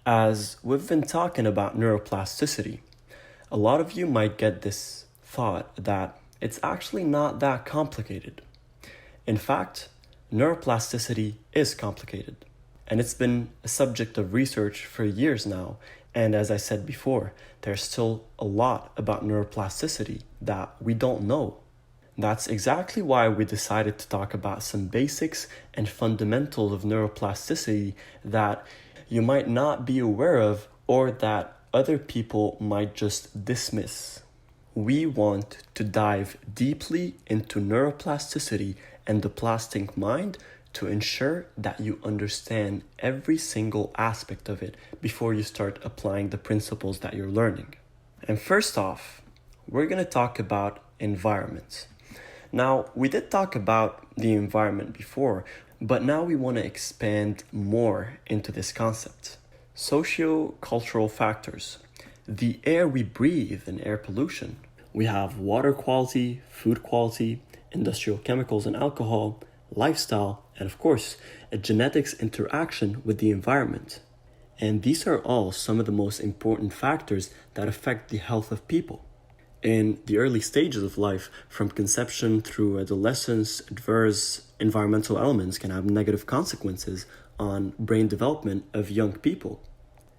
As we've been talking about neuroplasticity, a lot of you might get this thought that it's actually not that complicated. In fact, neuroplasticity is complicated, and it's been a subject of research for years now. And as I said before, there's still a lot about neuroplasticity that we don't know. That's exactly why we decided to talk about some basics and fundamentals of neuroplasticity that you might not be aware of or that other people might just dismiss. We want to dive deeply into neuroplasticity and the plastic mind to ensure that you understand every single aspect of it before you start applying the principles that you're learning. And first off, we're going to talk about environment. Now, we did talk about the environment before, but now we want to expand more into this concept. Socio-cultural factors. The air we breathe and air pollution. We have water quality, food quality, industrial chemicals and alcohol, lifestyle, and of course, a genetics interaction with the environment. And these are all some of the most important factors that affect the health of people. In the early stages of life, from conception through adolescence, adverse environmental elements can have negative consequences on brain development of young people.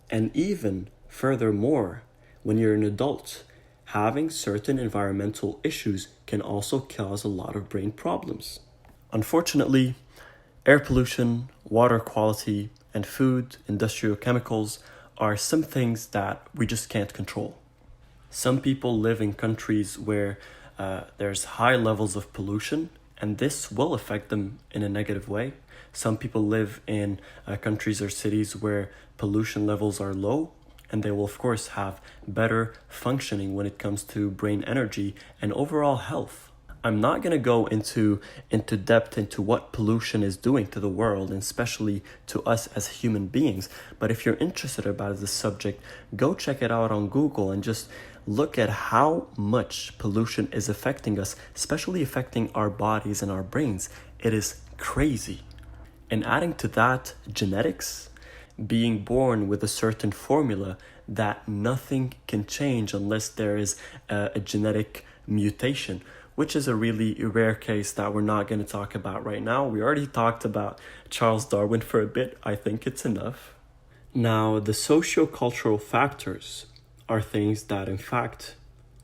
And even furthermore, when you're an adult, having certain environmental issues can also cause a lot of brain problems. Unfortunately, air pollution, water quality, and food, industrial chemicals are some things that we just can't control. Some people live in countries where there's high levels of pollution, and this will affect them in a negative way. Some people live in countries or cities where pollution levels are low, and they will of course have better functioning when it comes to brain energy and overall health. I'm not going to go into depth into what pollution is doing to the world, and especially to us as human beings. But if you're interested about this subject, go check it out on Google and just look at how much pollution is affecting us, especially affecting our bodies and our brains. It is crazy. And adding to that, genetics, being born with a certain formula that nothing can change unless there is a genetic mutation, which is a really rare case that we're not going to talk about right now. We already talked about Charles Darwin for a bit. I think it's enough. Now, the socio-cultural factors are things that, in fact,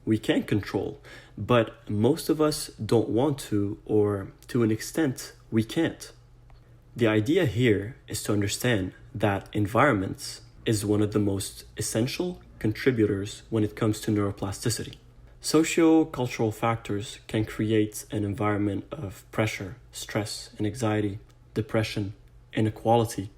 we can control, but most of us don't want to, or to an extent, we can't. The idea here is to understand that environments is one of the most essential contributors when it comes to neuroplasticity. Socio-cultural factors can create an environment of pressure, stress, and anxiety, depression, inequality,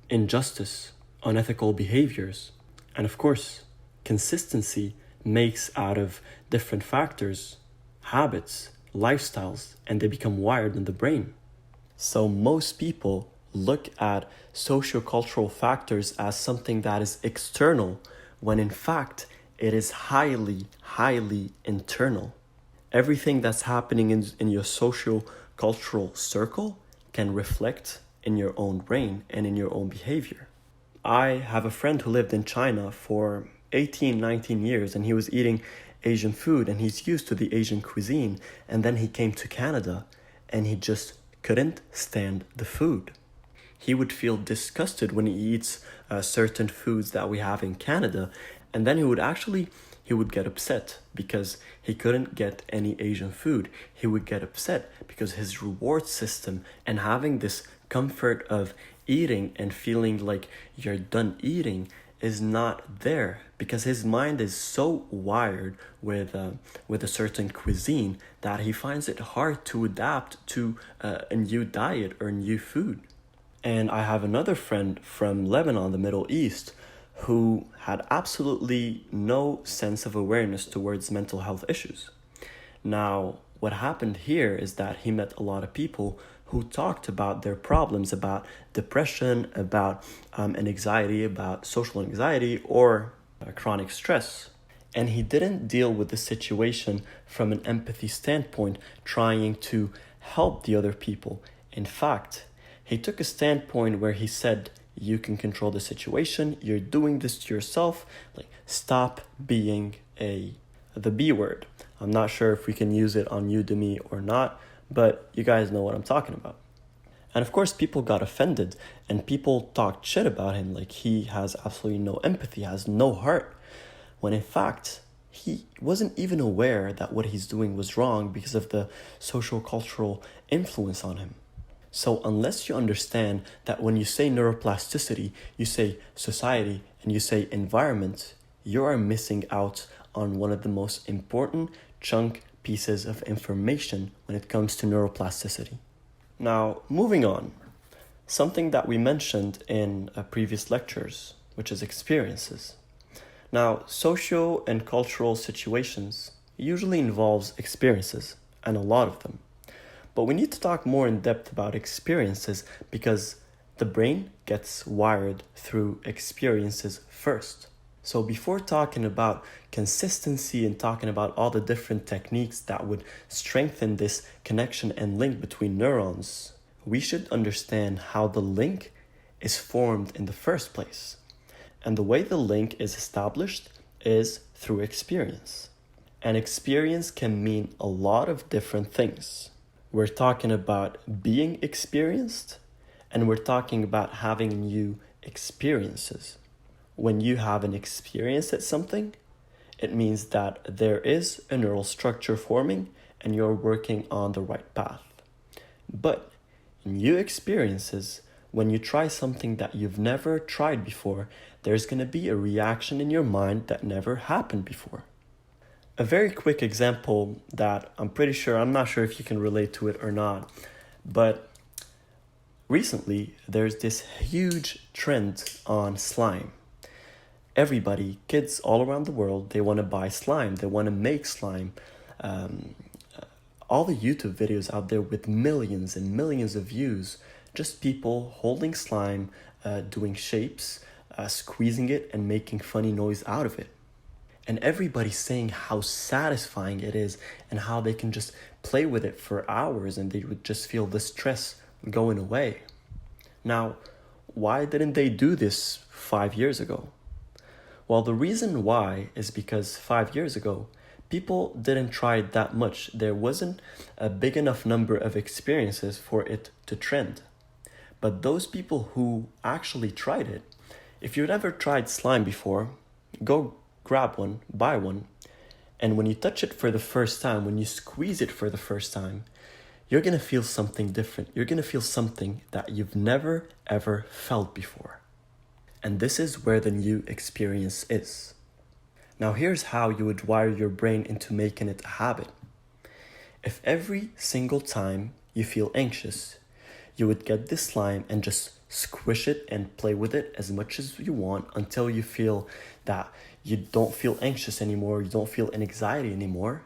injustice, unethical behaviors, and of course, consistency makes out of different factors, habits, lifestyles, and they become wired in the brain. So most people look at sociocultural factors as something that is external, when in fact it is highly, highly internal. Everything that's happening in your social-cultural circle can reflect in your own brain and in your own behavior. I have a friend who lived in China for 18, 19 years, and he was eating Asian food, and he's used to the Asian cuisine. And then he came to Canada, and he just couldn't stand the food. He would feel disgusted when he eats certain foods that we have in Canada, and then he would get upset because he couldn't get any Asian food. He would get upset because his reward system and having this comfort of eating and feeling like you're done eating is not there, because his mind is so wired with a certain cuisine that he finds it hard to adapt to a new diet or new food. And I have another friend from Lebanon, the Middle East, who had absolutely no sense of awareness towards mental health issues. Now, what happened here is that he met a lot of people who talked about their problems, about depression, about anxiety, about social anxiety, or chronic stress. And he didn't deal with the situation from an empathy standpoint, trying to help the other people. In fact, he took a standpoint where he said, You can control the situation. You're doing this to yourself. Like, stop being the B word. I'm not sure if we can use it on Udemy or not, but you guys know what I'm talking about. And of course, people got offended and people talked shit about him, like he has absolutely no empathy, has no heart, when in fact, he wasn't even aware that what he's doing was wrong because of the social cultural influence on him. So unless you understand that when you say neuroplasticity, you say society and you say environment, you are missing out on one of the most important chunk pieces of information when it comes to neuroplasticity. Now, moving on, something that we mentioned in previous lectures, which is experiences. Now, socio and cultural situations usually involves experiences, and a lot of them. But we need to talk more in depth about experiences because the brain gets wired through experiences first. So before talking about consistency and talking about all the different techniques that would strengthen this connection and link between neurons, we should understand how the link is formed in the first place. And the way the link is established is through experience. And experience can mean a lot of different things. We're talking about being experienced, and we're talking about having new experiences. When you have an experience at something, it means that there is a neural structure forming and you're working on the right path. But new experiences, when you try something that you've never tried before, there's going to be a reaction in your mind that never happened before. A very quick example that I'm not sure if you can relate to it or not, but recently there's this huge trend on slime. Everybody, kids all around the world, they want to buy slime. They want to make slime. All the YouTube videos out there with millions and millions of views, just people holding slime, doing shapes, squeezing it and making funny noise out of it. And everybody's saying how satisfying it is and how they can just play with it for hours and they would just feel the stress going away. Now, why didn't they do this 5 years ago? Well, the reason why is because 5 years ago, people didn't try it that much. There wasn't a big enough number of experiences for it to trend. But those people who actually tried it, if you've never tried slime before, go grab one, buy one, and when you touch it for the first time, when you squeeze it for the first time, you're going to feel something different. You're going to feel something that you've never, ever felt before. And this is where the new experience is. Now here's how you would wire your brain into making it a habit. If every single time you feel anxious, you would get this slime and just squish it and play with it as much as you want until you feel that you don't feel anxious anymore, you don't feel anxiety anymore,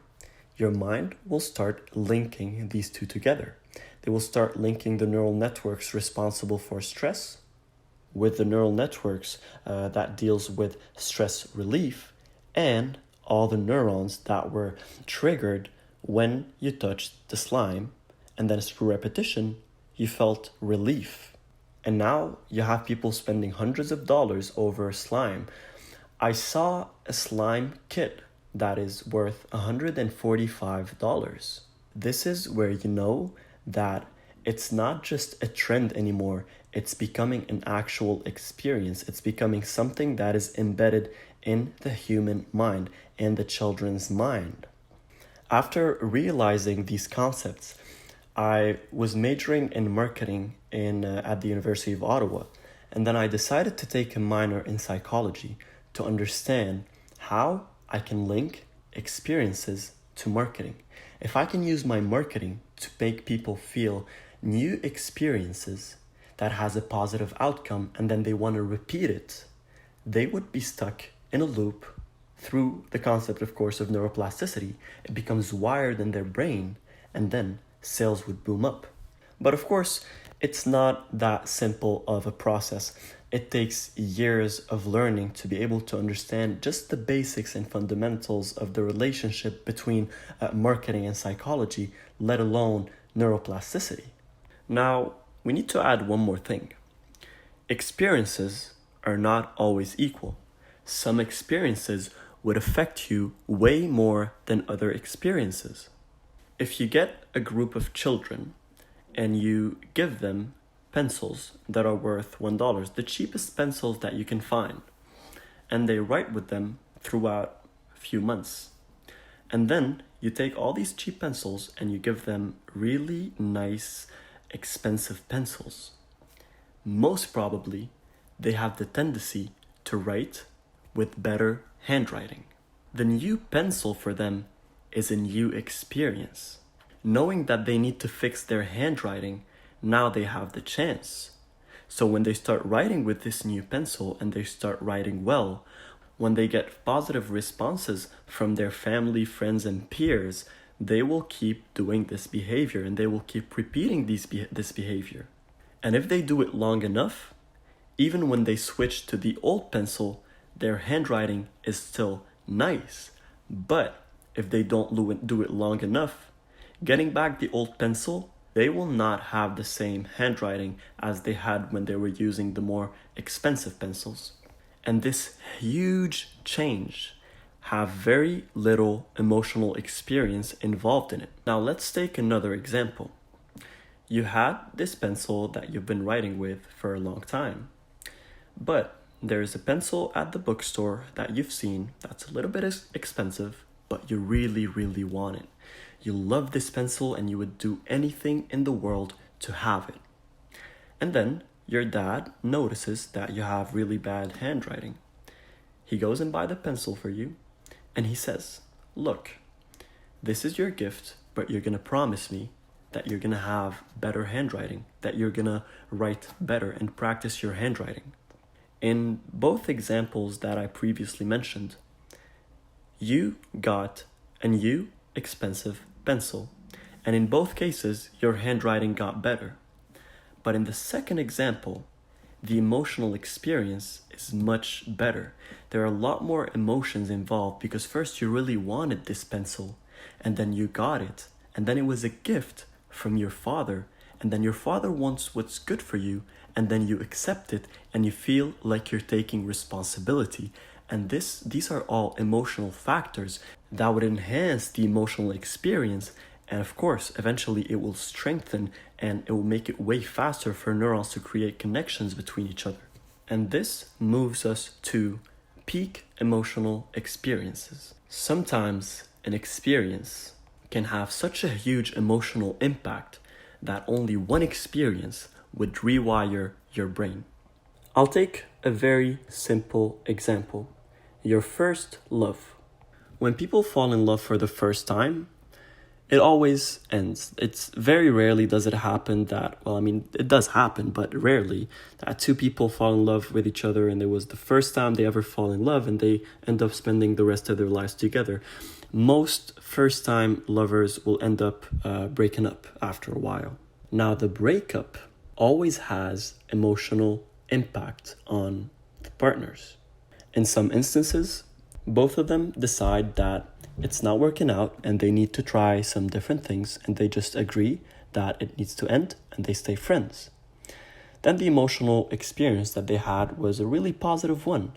your mind will start linking these two together. They will start linking the neural networks responsible for stress with the neural networks that deals with stress relief and all the neurons that were triggered when you touched the slime, and then through repetition, you felt relief. And now you have people spending hundreds of dollars over slime. I saw a slime kit that is worth $145. This is where you know that it's not just a trend anymore. It's becoming an actual experience. It's becoming something that is embedded in the human mind and the children's mind. After realizing these concepts, I was majoring in marketing at the University of Ottawa, and then I decided to take a minor in psychology to understand how I can link experiences to marketing. If I can use my marketing to make people feel new experiences that has a positive outcome and then they want to repeat it, they would be stuck in a loop through the concept, of course, of neuroplasticity. It becomes wired in their brain and then sales would boom up. But of course, it's not that simple of a process. It takes years of learning to be able to understand just the basics and fundamentals of the relationship between marketing and psychology, let alone neuroplasticity. Now, we need to add one more thing. Experiences are not always equal. Some experiences would affect you way more than other experiences. If you get a group of children and you give them pencils that are worth $1, the cheapest pencils that you can find, and they write with them throughout a few months. And then you take all these cheap pencils and you give them really nice, expensive pencils. Most probably, they have the tendency to write with better handwriting. The new pencil for them is a new experience. Knowing that they need to fix their handwriting, now they have the chance. So when they start writing with this new pencil and they start writing well, when they get positive responses from their family, friends, and peers, they will keep doing this behavior and they will keep repeating this behavior. And if they do it long enough, even when they switch to the old pencil, their handwriting is still nice. But if they don't do it long enough, getting back the old pencil, they will not have the same handwriting as they had when they were using the more expensive pencils. And this huge change have very little emotional experience involved in it. Now let's take another example. You had this pencil that you've been writing with for a long time, but there's a pencil at the bookstore that you've seen that's a little bit expensive, but you really, really want it. You love this pencil and you would do anything in the world to have it. And then your dad notices that you have really bad handwriting. He goes and buys the pencil for you and he says, look, this is your gift, but you're gonna promise me that you're gonna have better handwriting, that you're gonna write better and practice your handwriting. In both examples that I previously mentioned, you got a new expensive pencil, and in both cases, your handwriting got better. But in the second example, the emotional experience is much better. There are a lot more emotions involved because first you really wanted this pencil, and then you got it, and then it was a gift from your father, and then your father wants what's good for you, and then you accept it, and you feel like you're taking responsibility. And these are all emotional factors that would enhance the emotional experience. And of course, eventually it will strengthen and it will make it way faster for neurons to create connections between each other. And this moves us to peak emotional experiences. Sometimes an experience can have such a huge emotional impact that only one experience would rewire your brain. I'll take a very simple example. Your first love. When people fall in love for the first time, it always ends. It's very rarely does it happen that, it does happen, but rarely, that two people fall in love with each other and it was the first time they ever fall in love and they end up spending the rest of their lives together. Most first-time lovers will end up breaking up after a while. Now, the breakup always has emotional impact on the partners. In some instances, both of them decide that it's not working out and they need to try some different things and they just agree that it needs to end and they stay friends. Then the emotional experience that they had was a really positive one.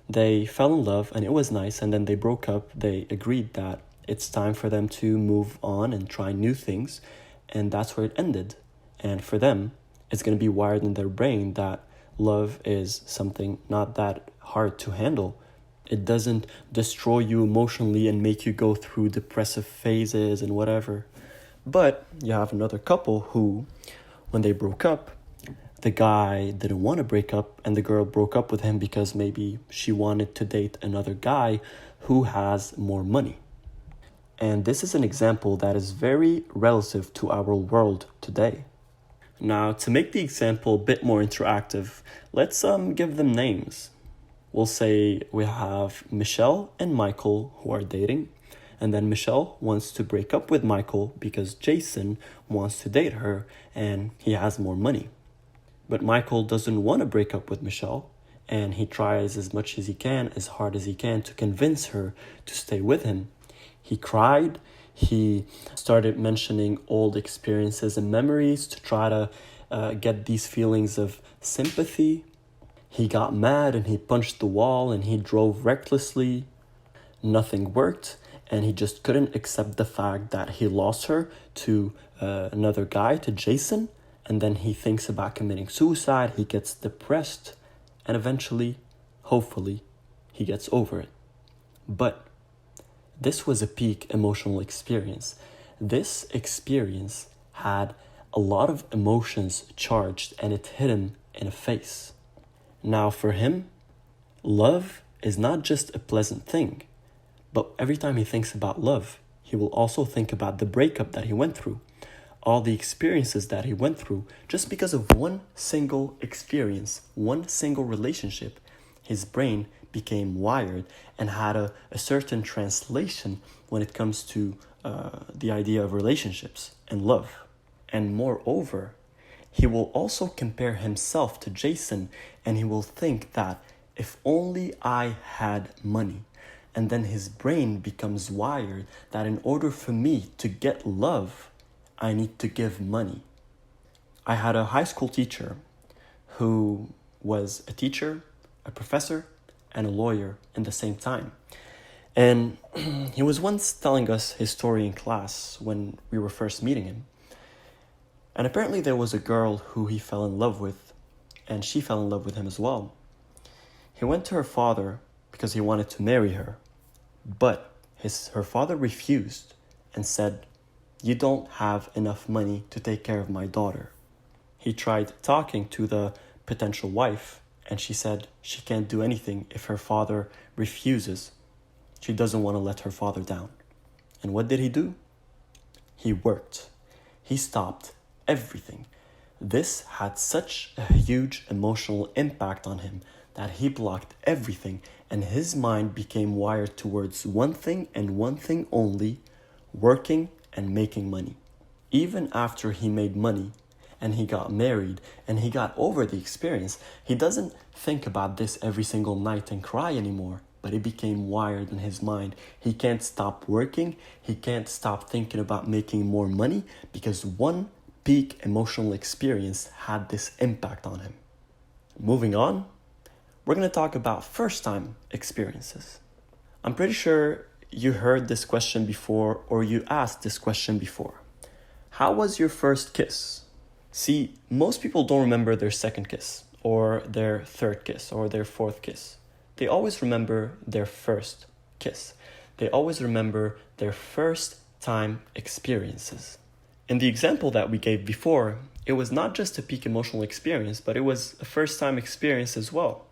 They fell in love and it was nice, and then they broke up. They agreed that it's time for them to move on and try new things, and that's where it ended. And for them, it's going to be wired in their brain that love is something not that hard to handle. It doesn't destroy you emotionally and make you go through depressive phases and whatever. But you have another couple who, when they broke up, the guy didn't want to break up and the girl broke up with him because maybe she wanted to date another guy who has more money. And this is an example that is very relative to our world today. Now, to make the example a bit more interactive, let's give them names. We'll say we have Michelle and Michael who are dating, and then Michelle wants to break up with Michael because Jason wants to date her and he has more money. But Michael doesn't want to break up with Michelle, and he tries as much as he can, as hard as he can, to convince her to stay with him. He cried. He started mentioning old experiences and memories to try to get these feelings of sympathy. He got mad and he punched the wall and he drove recklessly. Nothing worked, and he just couldn't accept the fact that he lost her to another guy, to Jason. And then he thinks about committing suicide. He gets depressed, and eventually, hopefully, he gets over it. But this was a peak emotional experience. This experience had a lot of emotions charged, and it hit him in the face. Now for him, love is not just a pleasant thing, but every time he thinks about love, he will also think about the breakup that he went through, all the experiences that he went through. Just because of one single experience, one single relationship, his brain became wired and had a certain translation when it comes to the idea of relationships and love. And moreover, he will also compare himself to Jason, and he will think that if only I had money. And then his brain becomes wired that in order for me to get love, I need to give money. I had a high school teacher who was a teacher, a professor, and a lawyer in the same time. And he was once telling us his story in class when we were first meeting him. And apparently there was a girl who he fell in love with, and she fell in love with him as well. He went to her father because he wanted to marry her, but her father refused and said, "You don't have enough money to take care of my daughter." He tried talking to the potential wife, and she said she can't do anything if her father refuses. She doesn't want to let her father down. And what did he do? He worked. He stopped everything. This had such a huge emotional impact on him that he blocked everything, and his mind became wired towards one thing and one thing only: working and making money. Even after he made money and he got married and he got over the experience, he doesn't think about this every single night and cry anymore, but it became wired in his mind. He can't stop working. He can't stop thinking about making more money because one peak emotional experience had this impact on him. Moving on, we're going to talk about first-time experiences. I'm pretty sure you heard this question before, or you asked this question before. How was your first kiss? See, most people don't remember their second kiss, or their third kiss, or their fourth kiss. They always remember their first kiss. They always remember their first time experiences. In the example that we gave before, it was not just a peak emotional experience, but it was a first time experience as well.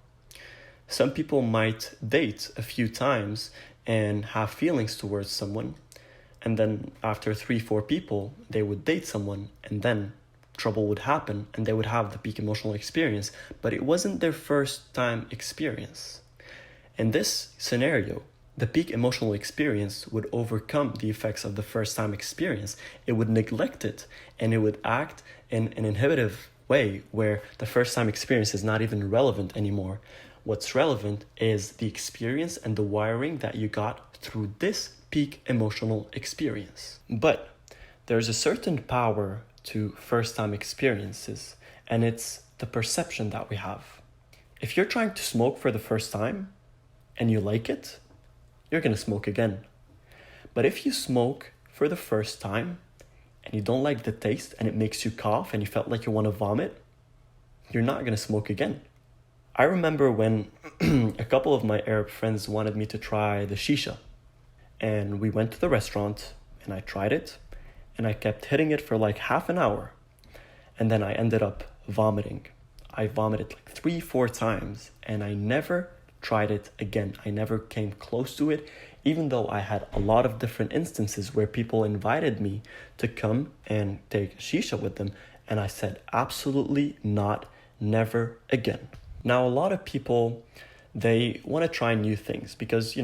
Some people might date a few times and have feelings towards someone, and then after 3-4 people, they would date someone, and then trouble would happen and they would have the peak emotional experience, but it wasn't their first time experience. In this scenario, the peak emotional experience would overcome the effects of the first time experience. It would neglect it, and it would act in an inhibitive way where the first time experience is not even relevant anymore. What's relevant is the experience and the wiring that you got through this peak emotional experience. But there's a certain power to first time experiences, and it's the perception that we have. If you're trying to smoke for the first time and you like it, you're going to smoke again. But if you smoke for the first time and you don't like the taste and it makes you cough and you felt like you want to vomit, you're not going to smoke again. I remember when a couple of my Arab friends wanted me to try the shisha, and we went to the restaurant and I tried it, and I kept hitting it for like half an hour, and then I ended up vomiting. I vomited like 3-4 times, and I never tried it again. I never came close to it, even though I had a lot of different instances where people invited me to come and take shisha with them, and I said absolutely not, never again. Now, a lot of people, they want to try new things because,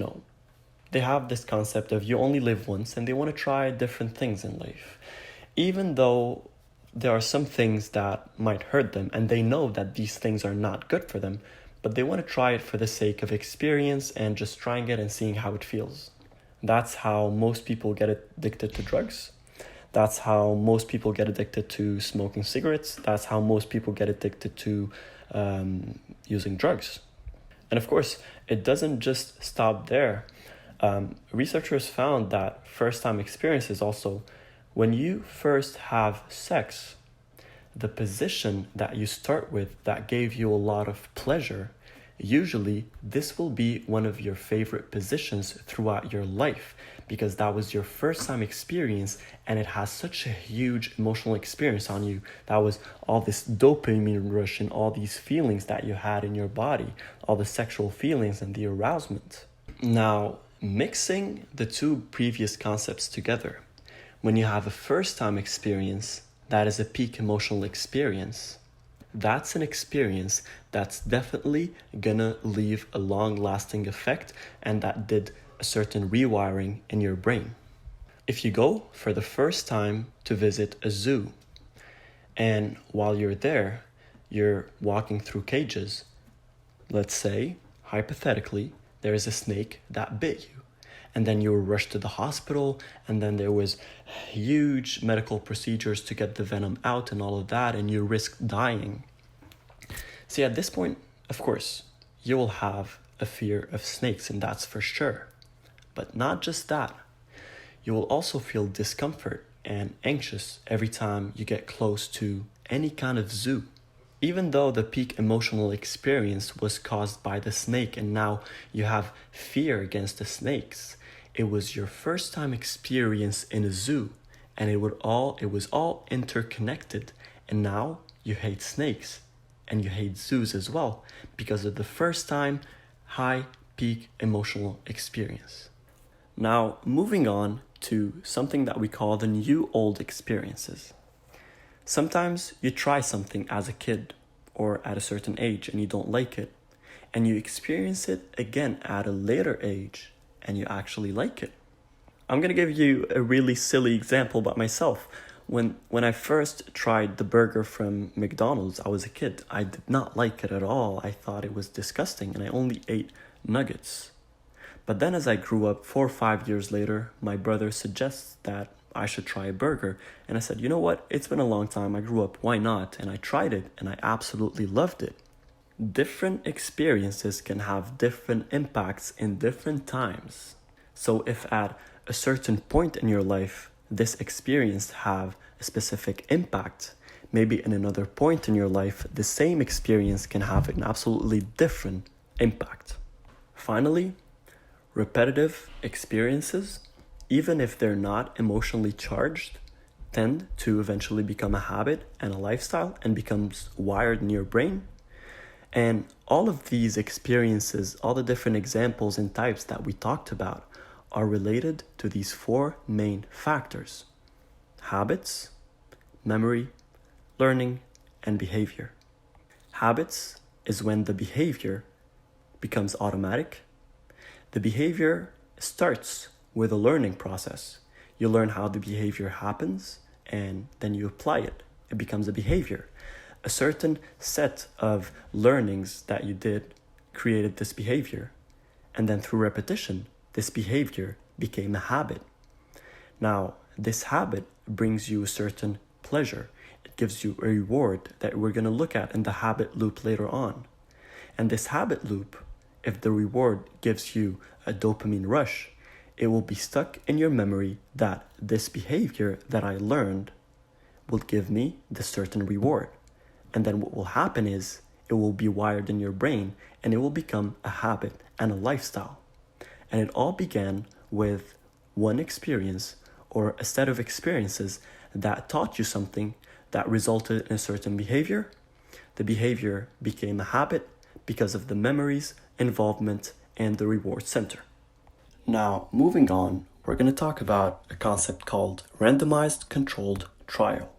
they have this concept of you only live once, and they want to try different things in life. Even though there are some things that might hurt them, and they know that these things are not good for them, but they want to try it for the sake of experience and just trying it and seeing how it feels. That's how most people get addicted to drugs. That's how most people get addicted to smoking cigarettes. That's how most people get addicted to using drugs. And of course, it doesn't just stop there. Researchers found that first-time experiences also, when you first have sex, the position that you start with that gave you a lot of pleasure, usually this will be one of your favorite positions throughout your life because that was your first time experience and it has such a huge emotional experience on you. That was all this dopamine rush and all these feelings that you had in your body, all the sexual feelings and the arousement. Now, mixing the two previous concepts together, when you have a first time experience, that is a peak emotional experience. That's an experience that's definitely gonna leave a long-lasting effect and that did a certain rewiring in your brain. If you go for the first time to visit a zoo, and while you're there, you're walking through cages, let's say, hypothetically, there is a snake that bit you. And then you were rushed to the hospital, and then there was huge medical procedures to get the venom out and all of that, and you risked dying. See, at this point, of course, you will have a fear of snakes, and that's for sure. But not just that. You will also feel discomfort and anxious every time you get close to any kind of zoo. Even though the peak emotional experience was caused by the snake and now you have fear against the snakes, it was your first time experience in a zoo and it was all interconnected, and now you hate snakes and you hate zoos as well because of the first time high peak emotional experience. Now, moving on to something that we call the new old experiences. Sometimes you try something as a kid or at a certain age and you don't like it, and you experience it again at a later age and you actually like it. I'm gonna give you a really silly example about myself. When I first tried the burger from McDonald's, I was a kid. I did not like it at all. I thought it was disgusting and I only ate nuggets. But then as I grew up, 4 or 5 years later, my brother suggests that I should try a burger. And I said, you know what? It's been a long time. I grew up. Why not? And I tried it and I absolutely loved it. Different experiences can have different impacts in different times. So if at a certain point in your life, this experience have a specific impact, maybe in another point in your life, the same experience can have an absolutely different impact. Finally, repetitive experiences, even if they're not emotionally charged, tend to eventually become a habit and a lifestyle and becomes wired in your brain. And all of these experiences, all the different examples and types that we talked about are related to these 4 main factors: habits, memory, learning, and behavior. Habits is when the behavior becomes automatic. The behavior starts with a learning process. You learn how the behavior happens and then you apply it. It becomes a behavior. A certain set of learnings that you did created this behavior. And then through repetition, this behavior became a habit. Now, this habit brings you a certain pleasure. It gives you a reward that we're going to look at in the habit loop later on. And this habit loop, if the reward gives you a dopamine rush, it will be stuck in your memory that this behavior that I learned will give me this certain reward. And then what will happen is it will be wired in your brain and it will become a habit and a lifestyle. And it all began with one experience or a set of experiences that taught you something that resulted in a certain behavior. The behavior became a habit because of the memories, involvement, and the reward center. Now, moving on, we're going to talk about a concept called randomized controlled trial.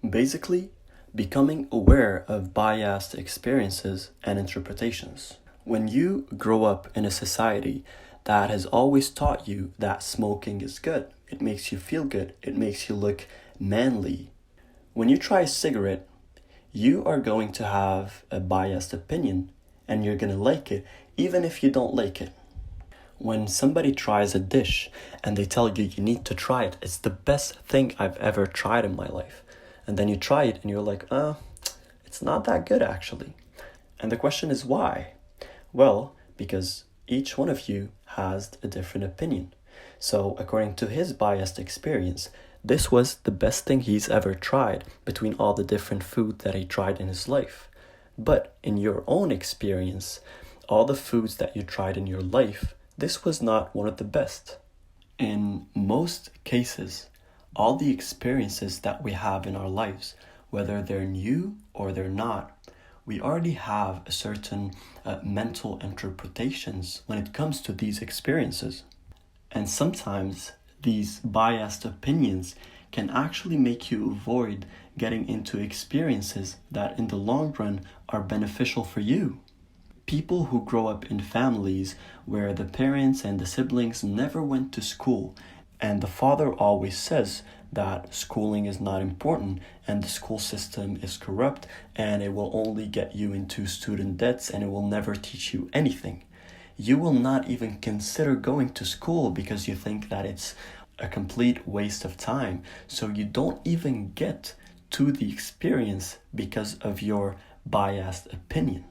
Basically, becoming aware of biased experiences and interpretations. When you grow up in a society that has always taught you that smoking is good, it makes you feel good, it makes you look manly. When you try a cigarette, you are going to have a biased opinion and you're going to like it even if you don't like it. When somebody tries a dish and they tell you you need to try it, it's the best thing I've ever tried in my life. And then you try it and you're like, it's not that good actually. And the question is why? Well, because each one of you has a different opinion. So, according to his biased experience, this was the best thing he's ever tried between all the different food that he tried in his life. But in your own experience, all the foods that you tried in your life, this was not one of the best. In most cases, all the experiences that we have in our lives, whether they're new or they're not, we already have a certain mental interpretations when it comes to these experiences. And sometimes these biased opinions can actually make you avoid getting into experiences that in the long run are beneficial for you. People who grow up in families where the parents and the siblings never went to school, and the father always says that schooling is not important and the school system is corrupt and it will only get you into student debts and it will never teach you anything. You will not even consider going to school because you think that it's a complete waste of time. So you don't even get to the experience because of your biased opinion.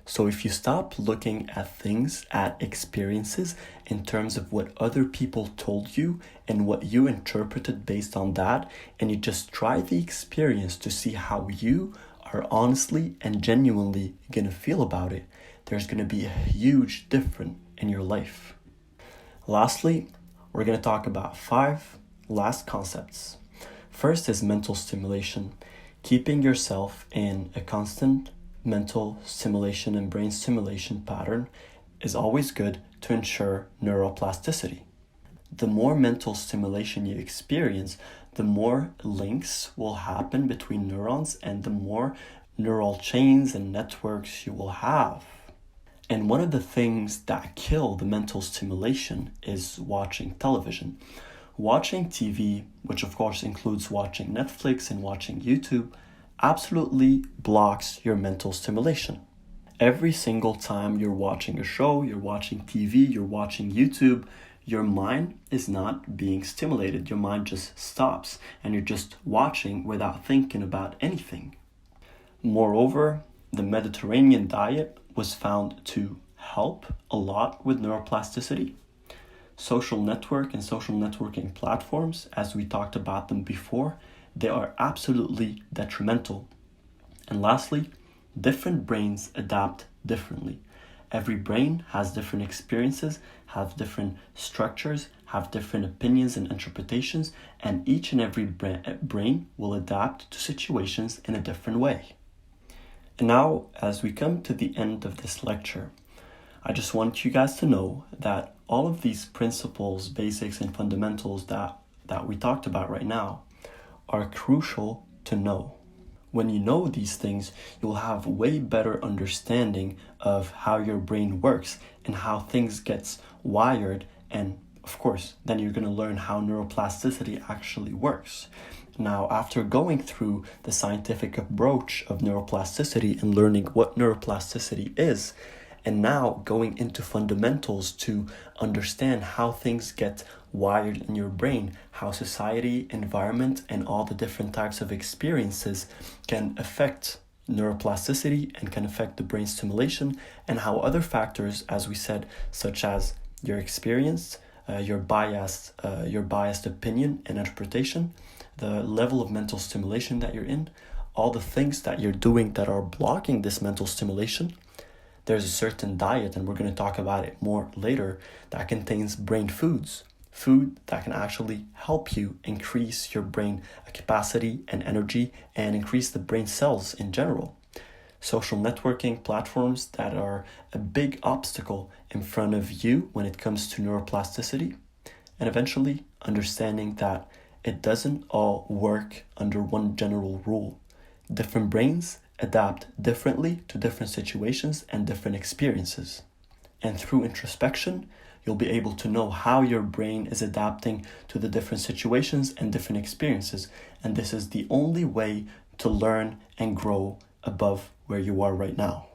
So if you stop looking at things, at experiences in terms of what other people told you and what you interpreted based on that, and you just try the experience to see how you are honestly and genuinely gonna feel about it, there's gonna be a huge difference in your life. Lastly, we're gonna talk about 5 last concepts. First is mental stimulation. Keeping yourself in a constant mental stimulation and brain stimulation pattern is always good to ensure neuroplasticity. The more mental stimulation you experience, the more links will happen between neurons and the more neural chains and networks you will have. And one of the things that kill the mental stimulation is watching television. Watching TV, which of course includes watching Netflix and watching YouTube, absolutely blocks your mental stimulation. Every single time you're watching a show, you're watching TV, you're watching YouTube, your mind is not being stimulated. Your mind just stops and you're just watching without thinking about anything. Moreover, the Mediterranean diet was found to help a lot with neuroplasticity. Social network and social networking platforms, as we talked about them before, they are absolutely detrimental. And lastly, different brains adapt differently. Every brain has different experiences, have different structures, have different opinions and interpretations, and each and every brain will adapt to situations in a different way. And now, as we come to the end of this lecture, I just want you guys to know that all of these principles, basics, and fundamentals that we talked about right now are crucial to know. When you know these things, you'll have way better understanding of how your brain works and how things gets wired, and of course, then you're going to learn how neuroplasticity actually works. Now, after going through the scientific approach of neuroplasticity and learning what neuroplasticity is, and now going into fundamentals to understand how things get wired in your brain, how society, environment, and all the different types of experiences can affect neuroplasticity and can affect the brain stimulation, and how other factors, as we said, such as your experience, your biased opinion and interpretation, the level of mental stimulation that you're in, all the things that you're doing that are blocking this mental stimulation. There's a certain diet, and we're going to talk about it more later, that contains brain foods. Food that can actually help you increase your brain capacity and energy and increase the brain cells in general. Social networking platforms that are a big obstacle in front of you when it comes to neuroplasticity. And eventually understanding that it doesn't all work under one general rule. Different brains adapt differently to different situations and different experiences. And through introspection, you'll be able to know how your brain is adapting to the different situations and different experiences. And this is the only way to learn and grow above where you are right now.